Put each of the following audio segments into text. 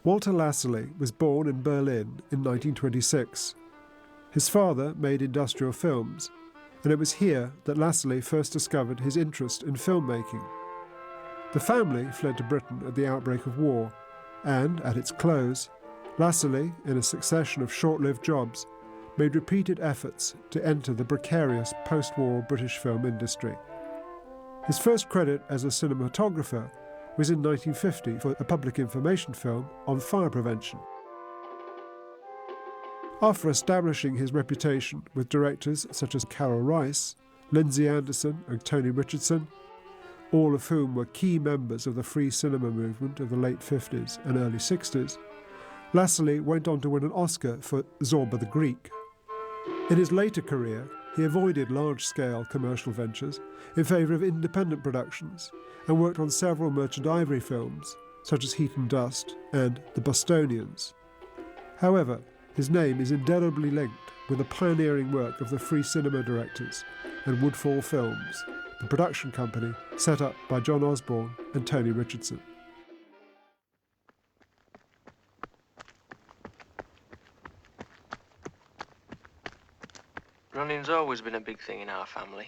Walter Lassally was born in Berlin in 1926. His father made industrial films, and it was here that Lassally first discovered his interest in filmmaking. The family fled to Britain at the outbreak of war, and, at its close, Lassally, in a succession of short-lived jobs, made repeated efforts to enter the precarious post-war British film industry. His first credit as a cinematographer was in 1950 for a public information film on fire prevention. After establishing his reputation with directors such as Carol Rice, Lindsay Anderson and Tony Richardson, all of whom were key members of the free cinema movement of the late 50s and early 60s, Lassally went on to win an Oscar for Zorba the Greek. In his later career, he avoided large-scale commercial ventures in favour of independent productions and worked on several Merchant Ivory films, such as Heat and Dust and The Bostonians. However, his name is indelibly linked with the pioneering work of the Free Cinema Directors and Woodfall Films, the production company set up by John Osborne and Tony Richardson. Running's always been a big thing in our family,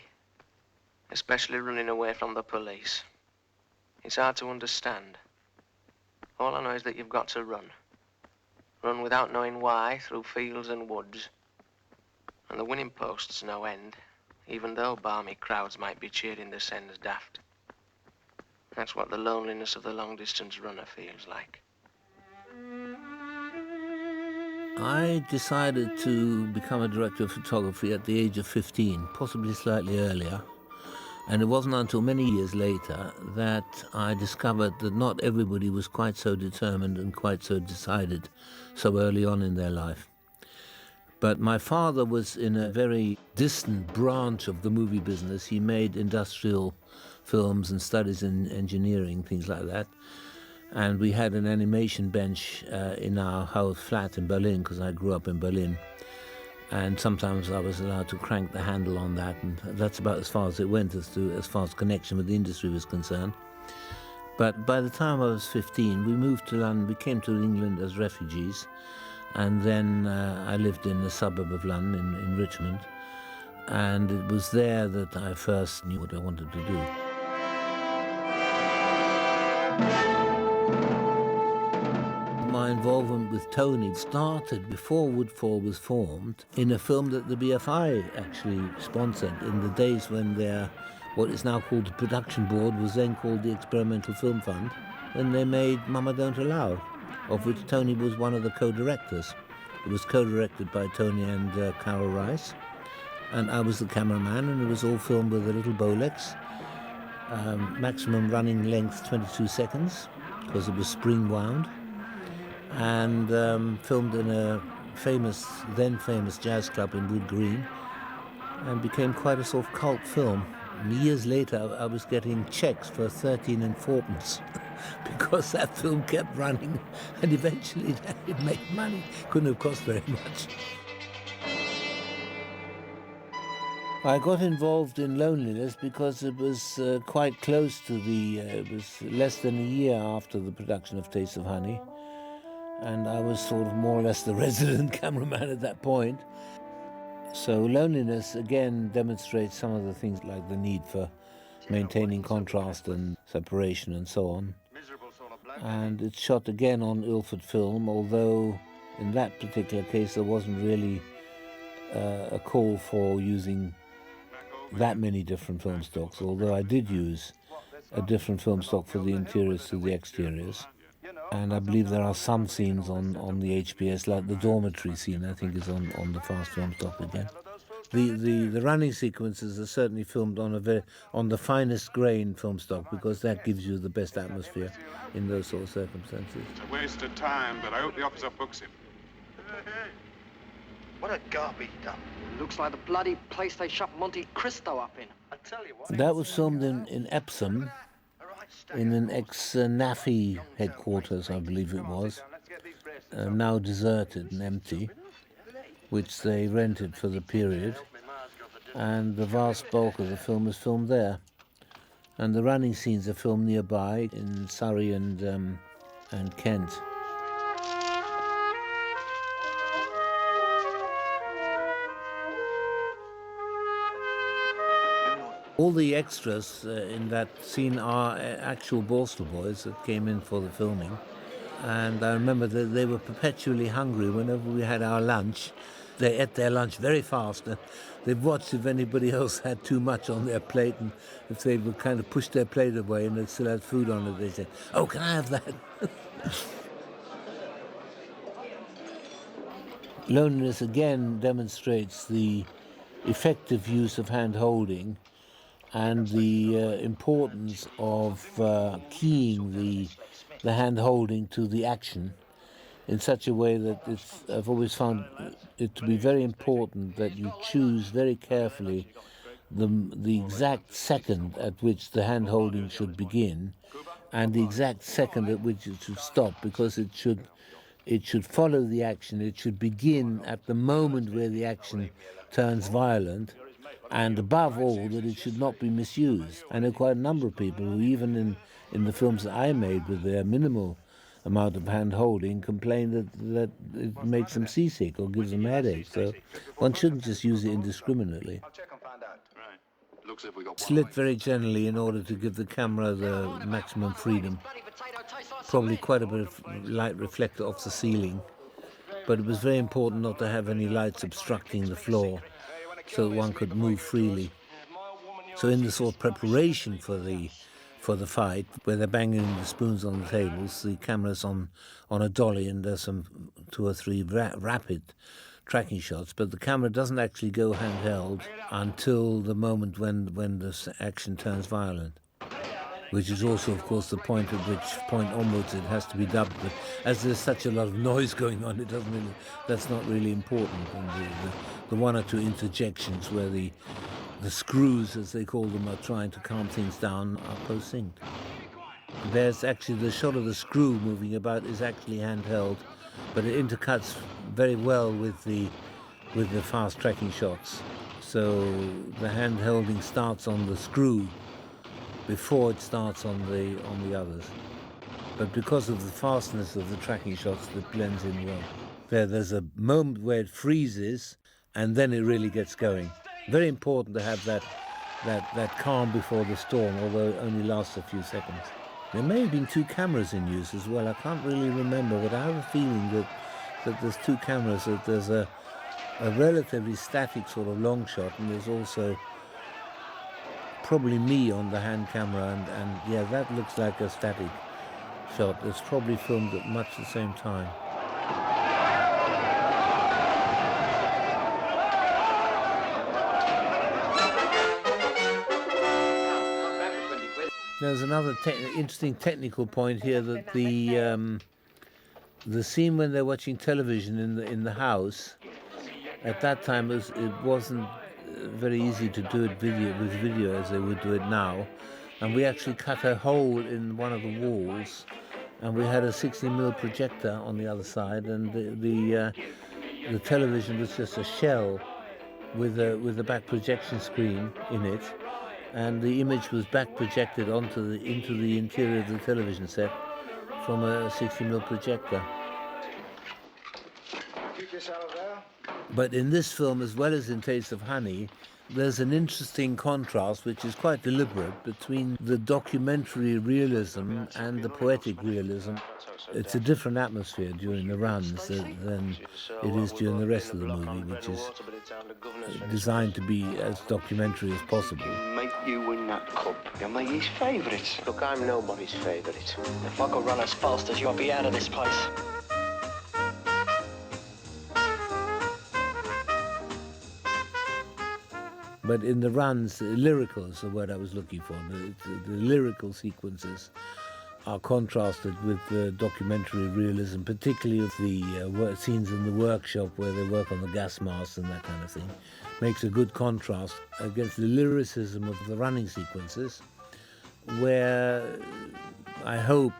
especially running away from the police. It's hard to understand. All I know is that you've got to run. Run without knowing why, through fields and woods. And the winning post's no end, even though balmy crowds might be cheering the sends daft. That's what the loneliness of the long-distance runner feels like. I decided to become a director of photography at the age of 15, possibly slightly earlier. And it wasn't until many years later that I discovered that not everybody was quite so determined and quite so decided so early on in their life. But my father was in a very distant branch of the movie business. He made industrial films and studies in engineering, things like that. And we had an animation bench in our house flat in Berlin, because I grew up in Berlin. And sometimes I was allowed to crank the handle on that, and that's about as far as it went as far as connection with the industry was concerned. But by the time I was 15, we moved to London. We came to England as refugees, and then I lived in a suburb of London, in Richmond. And it was there that I first knew what I wanted to do. My involvement with Tony started before Woodfall was formed in a film that the BFI actually sponsored in the days when what is now called the production board was then called the Experimental Film Fund, when they made Mama Don't Allow, of which Tony was one of the co-directors. It was co-directed by Tony and Carol Rice, and I was the cameraman, and it was all filmed with a little Bolex, maximum running length 22 seconds, because it was spring wound, and filmed in a then famous jazz club in Wood Green, and became quite a sort of cult film. And years later, I was getting checks for 13 and fourpence because that film kept running, and eventually it made money. Couldn't have cost very much. I got involved in Loneliness because it was quite close to it was less than a year after the production of Taste of Honey. And I was sort of more or less the resident cameraman at that point. So Loneliness, again, demonstrates some of the things like the need for maintaining contrast and separation and so on. And it's shot again on Ilford film, although in that particular case there wasn't really a call for using that many different film stocks, although I did use a different film stock for the interiors to the exteriors. And I believe there are some scenes on the HPS, like the dormitory scene, I think, is on the fast film stock again. The running sequences are certainly filmed on the finest grain film stock, because that gives you the best atmosphere in those sort of circumstances. It's a waste of time, but I hope the officer books him. What a garbage dump. Looks like the bloody place they shut Monte Cristo up in. I tell you what. That was filmed in Epsom, in an ex-NAFI headquarters, I believe it was, now deserted and empty, which they rented for the period, and the vast bulk of the film was filmed there. And the running scenes are filmed nearby in Surrey and Kent. All the extras in that scene are actual Borstal boys that came in for the filming. And I remember that they were perpetually hungry whenever we had our lunch. They ate their lunch very fast. And they've watched if anybody else had too much on their plate, and if they would kind of push their plate away and they still had food on it, they said, "Oh, can I have that?" Loneliness again demonstrates the effective use of hand-holding and the importance of keying the hand-holding to the action in such a way that I've always found it to be very important that you choose very carefully the exact second at which the hand-holding should begin and the exact second at which it should stop, because it should follow the action. It should begin at the moment where the action turns violent, and above all, that it should not be misused. I know quite a number of people who, even in the films that I made with their minimal amount of hand-holding, complain that it makes them seasick or gives them a headache. So one shouldn't just use it indiscriminately. It's lit very generally in order to give the camera the maximum freedom. Probably quite a bit of light reflected off the ceiling, but it was very important not to have any lights obstructing the floor so that one could move freely. So in the sort of preparation for the fight, where they're banging the spoons on the tables, the camera's on a dolly and there's some 2 or 3 rapid tracking shots, but the camera doesn't actually go handheld until the moment when the action turns violent, which is also, of course, the point at which point onwards it has to be dubbed. But as there's such a lot of noise going on, it doesn't really, that's not really important. And the 1 or 2 interjections where the screws, as they call them, are trying to calm things down are post-synced. There's actually the shot of the screw moving about is actually handheld, but it intercuts very well with the fast tracking shots. So the hand-holding starts on the screw before it starts on the others. But because of the fastness of the tracking shots, it blends in well. There's a moment where it freezes, and then it really gets going. Very important to have that calm before the storm, although it only lasts a few seconds. There may have been 2 cameras in use as well. I can't really remember, but I have a feeling that there's 2 cameras. That there's a relatively static sort of long shot, and there's also probably me on the hand camera, and yeah, that looks like a static shot. It's probably filmed at much the same time. There's another interesting technical point here, that the scene when they're watching television in the house, at that time it wasn't very easy to do it with video as they would do it now, and we actually cut a hole in one of the walls, and we had a 16mm projector on the other side, and the television was just a shell with a back projection screen in it, and the image was back projected into the interior of the television set from a 16mm projector. But in this film, as well as in Taste of Honey, there's an interesting contrast, which is quite deliberate, between the documentary realism and the poetic realism. It's a different atmosphere during the runs than it is during the rest of the movie, which is designed to be as documentary as possible. Make you win that cup. You're Maggie's favourite. Look, I'm nobody's favourite. If I could run as fast as you, I'd be out of this place. But in the runs, lyrical is the word I was looking for. The lyrical sequences are contrasted with the documentary realism, particularly of the scenes in the workshop where they work on the gas masks and that kind of thing. Makes a good contrast against the lyricism of the running sequences, where I hope,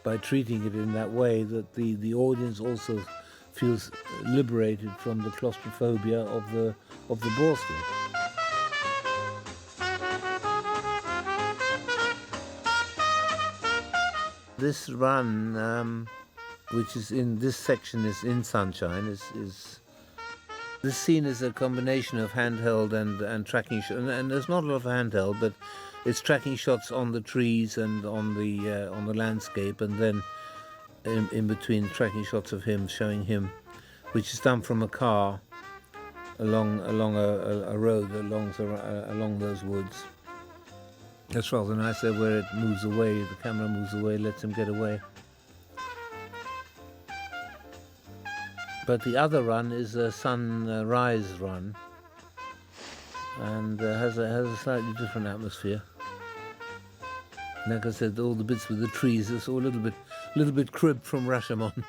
by treating it in that way, that the audience also feels liberated from the claustrophobia of the Borstal. This run, which is in this section, is in sunshine, is This scene is a combination of handheld and tracking shots, and there's not a lot of handheld, but it's tracking shots on the trees and on the landscape, and then in between tracking shots of him, showing him, which is done from a car along a road along those woods. That's rather nice there, where it moves away, the camera moves away, lets him get away. But the other run is a sunrise run, and has a slightly different atmosphere. Like I said, all the bits with the trees, it's all a little bit cribbed from Rashomon.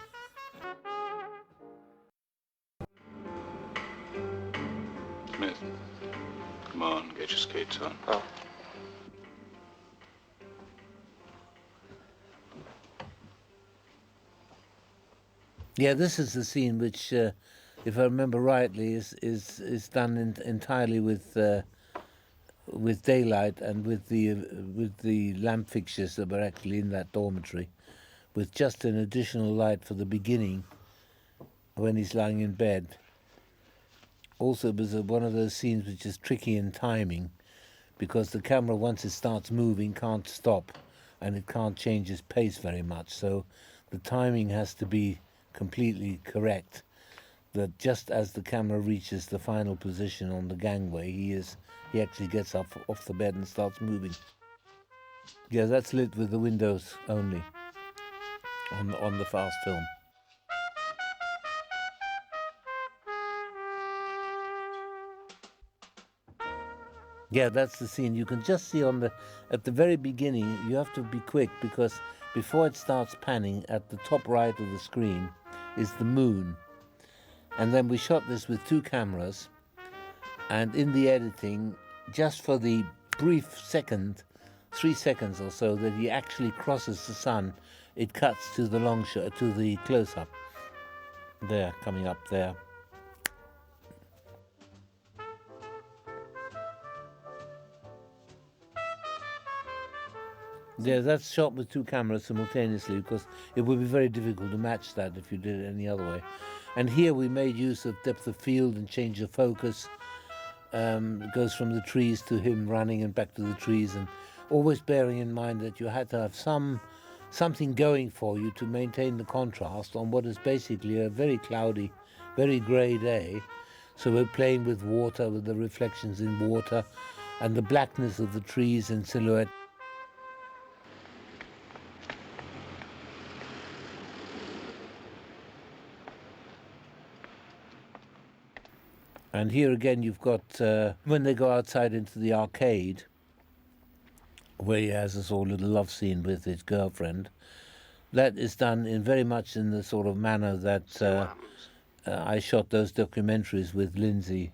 Smith, come on, get your skates on. Oh. Yeah, this is the scene which, if I remember rightly, is done entirely with daylight and with the lamp fixtures that were actually in that dormitory, with just an additional light for the beginning when he's lying in bed. Also, it was one of those scenes which is tricky in timing, because the camera, once it starts moving, can't stop, and it can't change its pace very much. So the timing has to be completely correct, that just as the camera reaches the final position on the gangway, he actually gets up off the bed and starts moving. Yeah, that's lit with the windows only on the fast film. Yeah, that's the scene. You can just see at the very beginning, you have to be quick, because before it starts panning, at the top right of the screen is the moon. And then we shot this with 2 cameras, and in the editing, just for the brief second, 3 seconds or so, that he actually crosses the sun, it cuts to the long shot, to the close-up. There, coming up there. Yeah, that's shot with 2 cameras simultaneously, because it would be very difficult to match that if you did it any other way. And here we made use of depth of field and change of focus. It goes from the trees to him running and back to the trees, and always bearing in mind that you had to have something going for you to maintain the contrast on what is basically a very cloudy, very grey day. So we're playing with water, with the reflections in water, and the blackness of the trees in silhouette. And here again you've got, when they go outside into the arcade, where he has this whole little love scene with his girlfriend, that is done in very much in the sort of manner that I shot those documentaries with Lindsay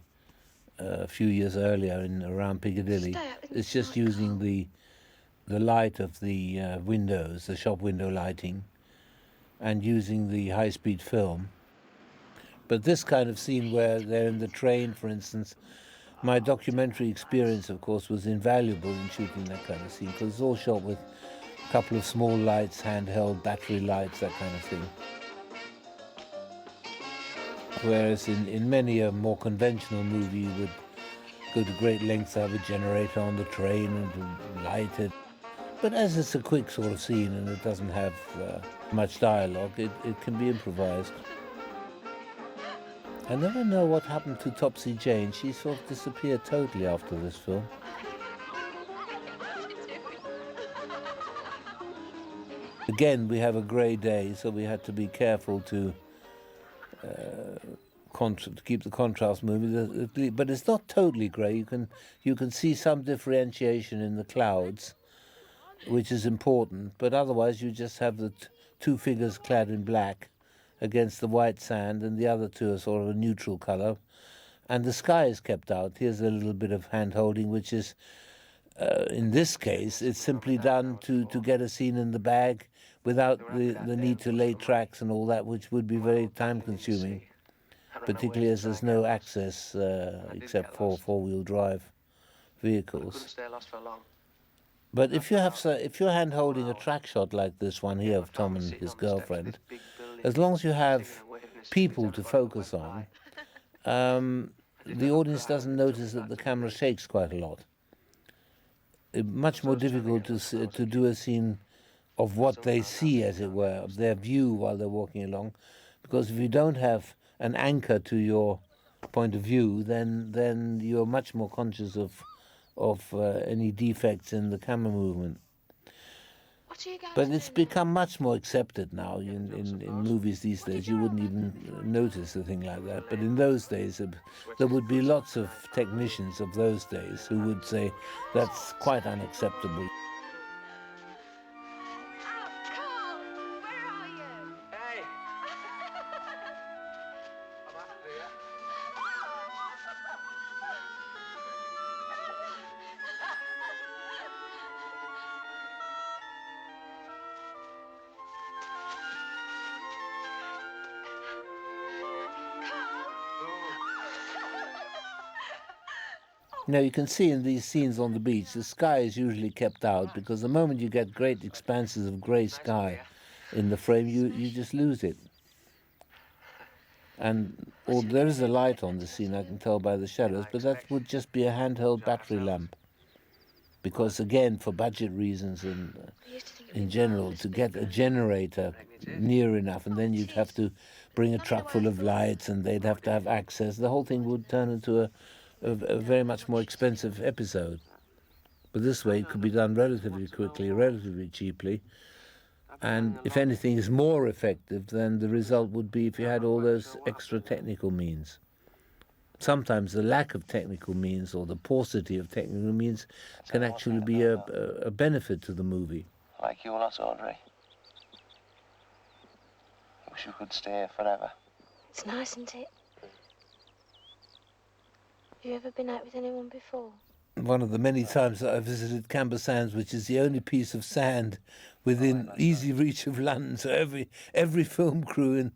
a few years earlier around Piccadilly. It's just using the light of the windows, the shop window lighting, and using the high-speed film. But this kind of scene where they're in the train, for instance, my documentary experience, of course, was invaluable in shooting that kind of scene, because it's all shot with a couple of small lights, handheld battery lights, that kind of thing. Whereas in many a more conventional movie, you would go to great lengths to have a generator on the train and to light it. But as it's a quick sort of scene and it doesn't have much dialogue, it can be improvised. I never know what happened to Topsy Jane. She sort of disappeared totally after this film. Again, we have a grey day, so we had to be careful to keep the contrast moving. But it's not totally grey. You can see some differentiation in the clouds, which is important. But otherwise, you just have the 2 figures clad in black against the white sand, and the other 2 are sort of a neutral colour. And the sky is kept out. Here's a little bit of hand-holding, which is, in this case, it's simply done to get a scene in the bag without the need to lay tracks and all that, which would be very time-consuming, particularly as there's no access except for 4-wheel drive vehicles. But if you're hand-holding a track shot like this one here of Tom and his girlfriend, as long as you have people to focus on, the audience doesn't notice that the camera shakes quite a lot. It's much more difficult to do a scene of what they see, as it were, of their view while they're walking along, because if you don't have an anchor to your point of view, then you're much more conscious of any defects in the camera movement. But it's become much more accepted now in movies these days. You wouldn't even notice a thing like that. But in those days, there would be lots of technicians of those days who would say that's quite unacceptable. Carl, where are you? Hey! I'm after you. Now you can see in these scenes on the beach, the sky is usually kept out, because the moment you get great expanses of grey sky in the frame, you just lose it. And there is a light on the scene, I can tell by the shadows, but that would just be a handheld battery lamp. Because again, for budget reasons and in general, to get a generator near enough, and then you'd have to bring a truck full of lights and they'd have to have access, the whole thing would turn into a very much more expensive episode. But this way it could be done relatively quickly, relatively cheaply, and if anything is more effective, then the result would be if you had all those extra technical means. Sometimes the lack of technical means or the paucity of technical means can actually be a benefit to the movie. Like you lot, Audrey. Wish you could stay here forever. It's nice, isn't it? Have you ever been out with anyone before? One of the many times that I visited Camber Sands, which is the only piece of sand within easy reach of London, so every film crew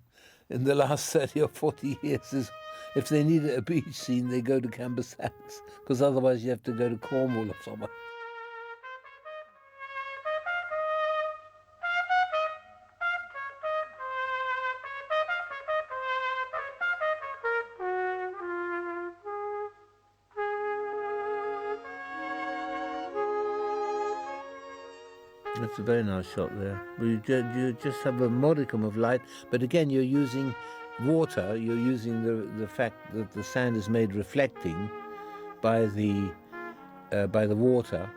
in the last 30 or 40 years is, if they need a beach scene, they go to Camber Sands, because otherwise you have to go to Cornwall or somewhere. That's a very nice shot there. You just have a modicum of light, but again, you're using water. You're using the fact that the sand is made reflecting by the water,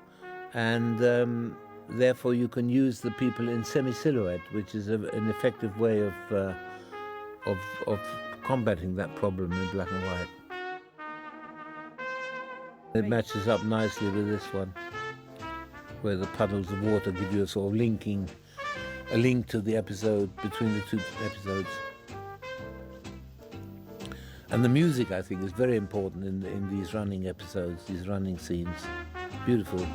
and therefore you can use the people in semi-silhouette, which is an effective way of combating that problem in black and white. It matches up nicely with this one, where the puddles of water give you a sort of a link to the episode, between the two episodes. And the music, I think, is very important in these running episodes, these running scenes. Beautiful.